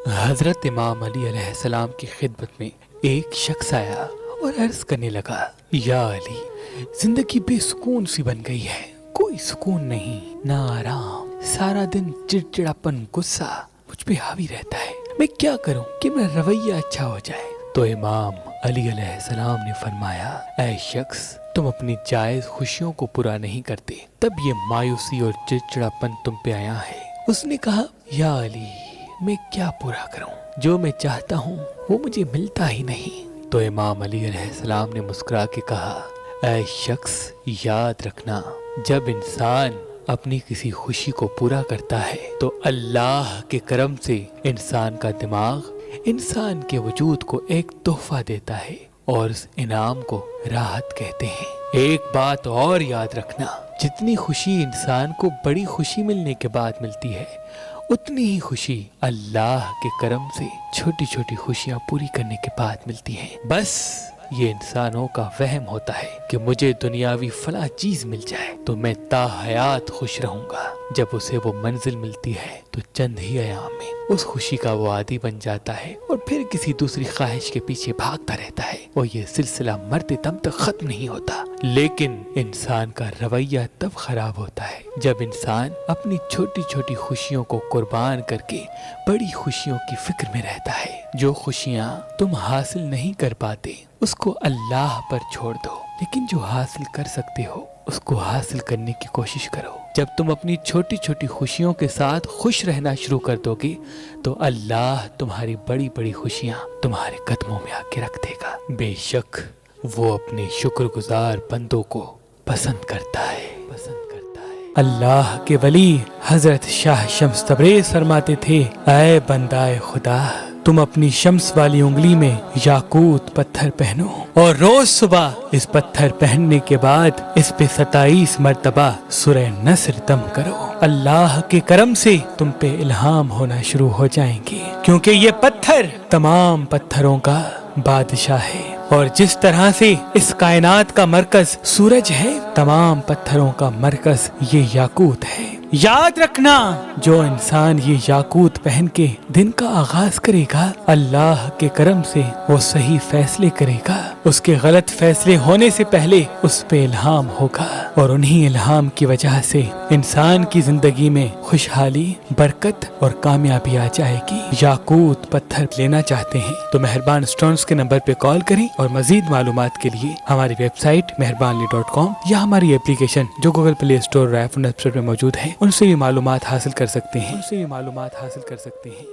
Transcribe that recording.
حضرت امام علی علیہ السلام کی خدمت میں ایک شخص آیا اور عرض کرنے لگا، یا علی، زندگی بے سکون سی بن گئی ہے، کوئی سکون نہیں، نہ آرام، سارا دن چڑچڑاپن، غصہ مجھ پہ حاوی رہتا ہے، میں کیا کروں کہ میرا رویہ اچھا ہو جائے؟ تو امام علی علیہ السلام نے فرمایا، اے شخص، تم اپنی جائز خوشیوں کو پورا نہیں کرتے، تب یہ مایوسی اور چڑچڑاپن تم پہ آیا ہے۔ اس نے کہا، یا علی، میں کیا پورا کروں؟ جو میں چاہتا ہوں وہ مجھے ملتا ہی نہیں۔ تو امام علی علیہ السلام نے مسکرا کے کہا، اے شخص، یاد رکھنا، جب انسان اپنی کسی خوشی کو پورا کرتا ہے تو اللہ کے کرم سے انسان کا دماغ انسان کے وجود کو ایک تحفہ دیتا ہے اور اس انعام کو راحت کہتے ہیں۔ ایک بات اور یاد رکھنا، جتنی خوشی انسان کو بڑی خوشی ملنے کے بعد ملتی ہے، اتنی ہی خوشی اللہ کے کرم سے چھوٹی چھوٹی خوشیاں پوری کرنے کے بعد ملتی ہیں۔ بس یہ انسانوں کا وہم ہوتا ہے کہ مجھے دنیاوی فلاں چیز مل جائے تو میں تا حیات خوش رہوں گا۔ جب اسے وہ منزل ملتی ہے تو چند ہی ایام میں اس خوشی کا وہ عادی بن جاتا ہے اور پھر کسی دوسری خواہش کے پیچھے بھاگتا رہتا ہے اور یہ سلسلہ مرتے دم تک ختم نہیں ہوتا۔ لیکن انسان کا رویہ تب خراب ہوتا ہے جب انسان اپنی چھوٹی چھوٹی خوشیوں کو قربان کر کے بڑی خوشیوں کی فکر میں رہتا ہے۔ جو خوشیاں تم حاصل نہیں کر پاتے اس کو اللہ پر چھوڑ دو، لیکن جو حاصل کر سکتے ہو اس کو حاصل کرنے کی کوشش کرو۔ جب تم اپنی چھوٹی چھوٹی خوشیوں کے ساتھ خوش رہنا شروع کر دو گے تو اللہ تمہاری بڑی بڑی خوشیاں تمہارے قدموں میں آ کے رکھ دے گا۔ بے شک وہ اپنے شکر گزار بندوں کو پسند کرتا ہے۔ اللہ کے ولی حضرت شاہ شمس تبریز فرماتے تھے، اے بندائے خدا، تم اپنی شمس والی انگلی میں یاقوت پتھر پہنو اور روز صبح اس پتھر پہننے کے بعد اس پہ 27 مرتبہ سورہ نصر دم کرو۔ اللہ کے کرم سے تم پہ الہام ہونا شروع ہو جائیں گے، کیونکہ یہ پتھر تمام پتھروں کا بادشاہ ہے، اور جس طرح سے اس کائنات کا مرکز سورج ہے، تمام پتھروں کا مرکز یہ یاقوت ہے۔ یاد رکھنا، جو انسان یہ یاقوت پہن کے دن کا آغاز کرے گا، اللہ کے کرم سے وہ صحیح فیصلے کرے گا، اس کے غلط فیصلے ہونے سے پہلے اس پہ الہام ہوگا، اور انہی الہام کی وجہ سے انسان کی زندگی میں خوشحالی، برکت اور کامیابی آ جائے گی۔ یاقوت پتھر لینا چاہتے ہیں تو مہربان اسٹونز کے نمبر پہ کال کریں، اور مزید معلومات کے لیے ہماری ویب سائٹ مہربانلی.com یا ہماری اپلیکیشن جو گوگل پلے اسٹور اور آئی فون ایپ اسٹور میں موجود ہے ان سے بھی معلومات حاصل کر سکتے ہیں۔